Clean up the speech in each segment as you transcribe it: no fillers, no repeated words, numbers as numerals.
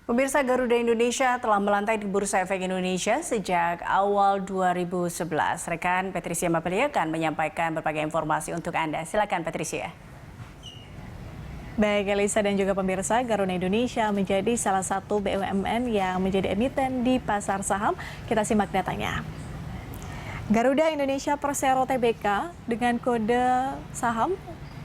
Pemirsa, Garuda Indonesia telah melantai di Bursa Efek Indonesia sejak awal 2011. Rekan Patricia Mapeli akan menyampaikan berbagai informasi untuk Anda. Silakan Patricia. Baik Elisa dan juga pemirsa, Garuda Indonesia menjadi salah satu BUMN yang menjadi emiten di pasar saham. Kita simak datanya. Garuda Indonesia Persero Tbk dengan kode saham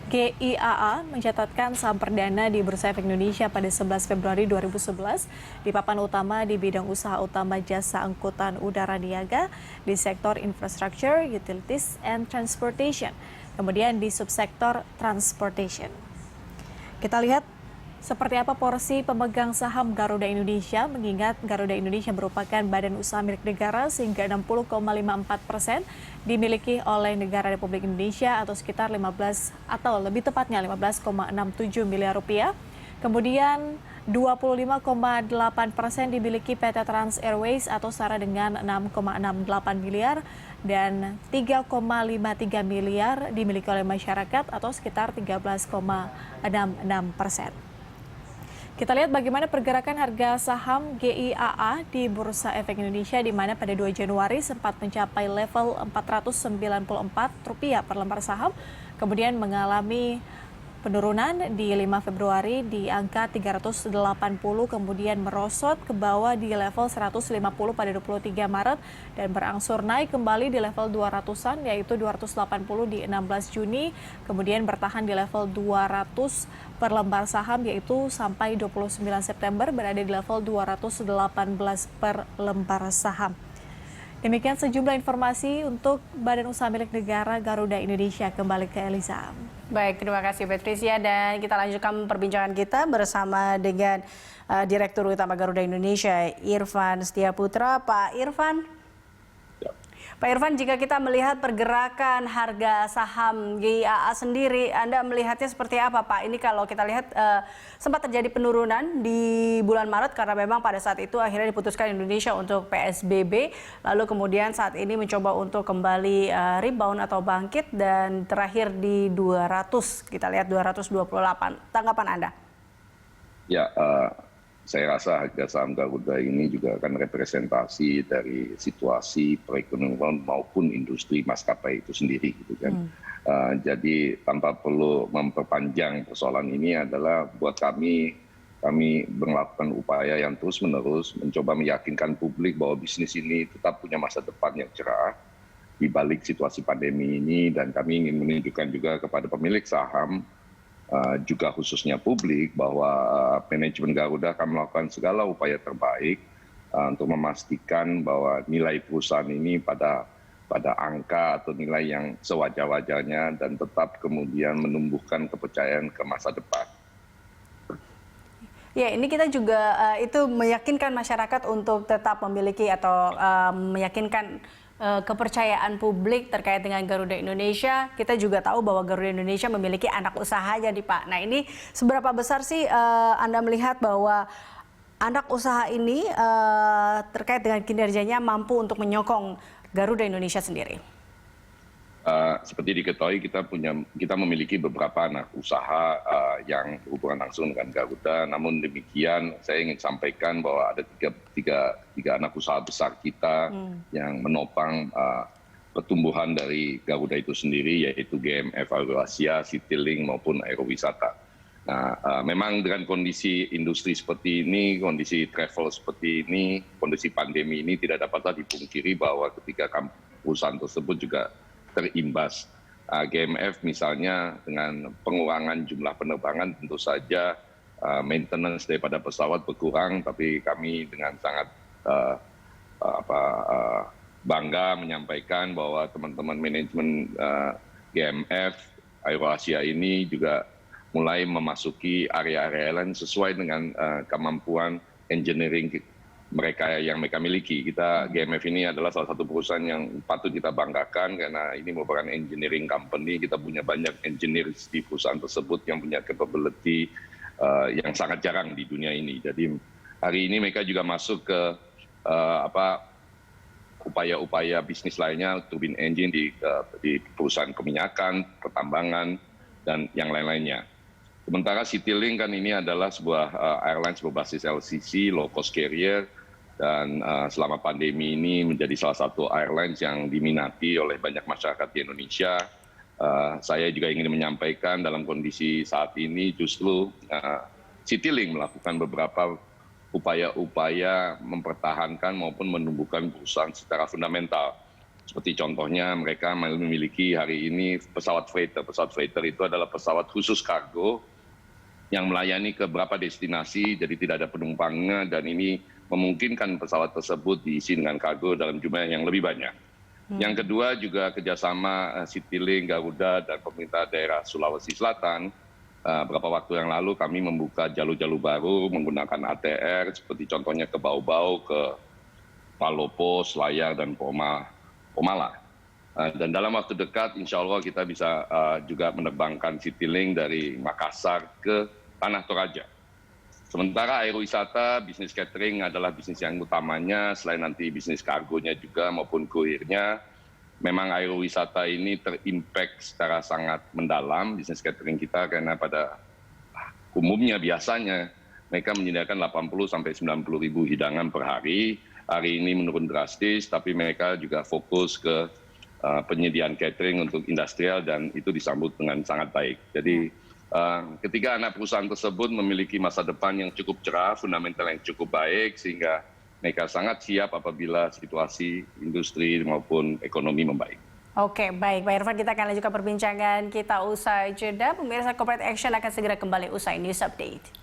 GIAA mencatatkan saham perdana di Bursa Efek Indonesia pada 11 Februari 2011 di papan utama di bidang usaha utama jasa angkutan udara niaga di sektor infrastructure, utilities, and transportation, kemudian di subsektor transportation. Kita lihat seperti apa porsi pemegang saham Garuda Indonesia, mengingat Garuda Indonesia merupakan badan usaha milik negara sehingga 60,54% dimiliki oleh negara Republik Indonesia atau sekitar 15 atau lebih tepatnya 15,67 miliar rupiah. Kemudian 25,8% dimiliki PT Trans Airways atau setara dengan 6,68 miliar dan 3,53 miliar dimiliki oleh masyarakat atau sekitar 13,66%. Kita lihat bagaimana pergerakan harga saham GIAA di Bursa Efek Indonesia, di mana pada 2 Januari sempat mencapai level Rp494 per lembar saham, kemudian mengalami penurunan di 5 Februari di angka 380, kemudian merosot ke bawah di level 150 pada 23 Maret dan berangsur naik kembali di level 200-an yaitu 280 di 16 Juni, kemudian bertahan di level 200 per lembar saham yaitu sampai 29 September berada di level 218 per lembar saham. Demikian sejumlah informasi untuk Badan Usaha Milik Negara Garuda Indonesia. Kembali ke Elisa. Baik, terima kasih Patricia, dan kita lanjutkan perbincangan kita bersama dengan Direktur Utama Garuda Indonesia, Irfan Setiaputra. Pak Irfan, jika kita melihat pergerakan harga saham GIAA sendiri, Anda melihatnya seperti apa Pak? Ini kalau kita lihat sempat terjadi penurunan di bulan Maret karena memang pada saat itu akhirnya diputuskan Indonesia untuk PSBB, lalu kemudian saat ini mencoba untuk kembali rebound atau bangkit dan terakhir di 200, kita lihat 228. Tanggapan Anda? Ya, saya rasa harga saham Garuda ini juga akan representasi dari situasi perekonomian maupun industri maskapai itu sendiri, gitu kan. Jadi tanpa perlu memperpanjang persoalan ini adalah buat kami melakukan upaya yang terus-menerus mencoba meyakinkan publik bahwa bisnis ini tetap punya masa depan yang cerah di balik situasi pandemi ini, dan kami ingin menunjukkan juga kepada pemilik saham juga khususnya publik bahwa manajemen Garuda akan melakukan segala upaya terbaik untuk memastikan bahwa nilai perusahaan ini pada angka atau nilai yang sewajar-wajarnya dan tetap kemudian menumbuhkan kepercayaan ke masa depan. Ya, ini kita juga itu meyakinkan masyarakat untuk tetap memiliki atau meyakinkan kepercayaan publik terkait dengan Garuda Indonesia. Kita juga tahu bahwa Garuda Indonesia memiliki anak usahanya nih Pak. Nah, ini seberapa besar sih Anda melihat bahwa anak usaha ini terkait dengan kinerjanya mampu untuk menyokong Garuda Indonesia sendiri? Seperti diketahui kita memiliki beberapa anak usaha yang berhubungan langsung dengan Garuda. Namun demikian saya ingin sampaikan bahwa ada tiga anak usaha besar kita yang menopang pertumbuhan dari Garuda itu sendiri, yaitu GMF Aeroasia, Citylink maupun Aerowisata. Nah, memang dengan kondisi industri seperti ini, kondisi travel seperti ini, kondisi pandemi ini tidak dapatlah dipungkiri bahwa ketika perusahaan tersebut juga terimbas. GMF misalnya dengan pengurangan jumlah penerbangan tentu saja maintenance daripada pesawat berkurang, tapi kami dengan sangat bangga menyampaikan bahwa teman-teman manajemen GMF Aeroasia ini juga mulai memasuki area-area lain sesuai dengan kemampuan engineering mereka miliki. GMF ini adalah salah satu perusahaan yang patut kita banggakan karena ini merupakan engineering company. Kita punya banyak engineer di perusahaan tersebut yang punya capability yang sangat jarang di dunia ini. Jadi hari ini mereka juga masuk ke upaya-upaya bisnis lainnya, turbin engine di perusahaan keminyakan, pertambangan, dan yang lain-lainnya. Sementara Citylink kan ini adalah sebuah airlines berbasis LCC, low cost carrier, dan selama pandemi ini menjadi salah satu airlines yang diminati oleh banyak masyarakat di Indonesia. Saya juga ingin menyampaikan dalam kondisi saat ini justru Citylink melakukan beberapa upaya-upaya mempertahankan maupun menumbuhkan perusahaan secara fundamental. Seperti contohnya mereka memiliki hari ini pesawat freighter. Pesawat freighter itu adalah pesawat khusus kargo yang melayani ke beberapa destinasi, jadi tidak ada penumpangnya, dan ini memungkinkan pesawat tersebut diisi dengan kargo dalam jumlah yang lebih banyak. Yang kedua juga kerjasama Citylink, Garuda, dan pemerintah daerah Sulawesi Selatan. Beberapa waktu yang lalu kami membuka jalur-jalur baru menggunakan ATR, seperti contohnya ke Bau-Bau, ke Palopo, Selayar, dan Pomala. Dan dalam waktu dekat, insya Allah kita bisa juga menerbangkan Citylink dari Makassar ke Tanah Toraja. Sementara aerowisata, bisnis catering adalah bisnis yang utamanya, selain nanti bisnis kargonya juga maupun kurirnya. Memang aerowisata ini terimpact secara sangat mendalam bisnis catering kita, karena pada umumnya biasanya mereka menyediakan 80-90 ribu hidangan per hari. Hari ini menurun drastis, tapi mereka juga fokus ke penyediaan catering untuk industrial, dan itu disambut dengan sangat baik. Jadi ketiga anak perusahaan tersebut memiliki masa depan yang cukup cerah, fundamental yang cukup baik, sehingga mereka sangat siap apabila situasi industri maupun ekonomi membaik. Oke, baik Pak Irfan, kita akan lanjutkan perbincangan kita usai jeda. Pemirsa, Corporate Action akan segera kembali usai News Update.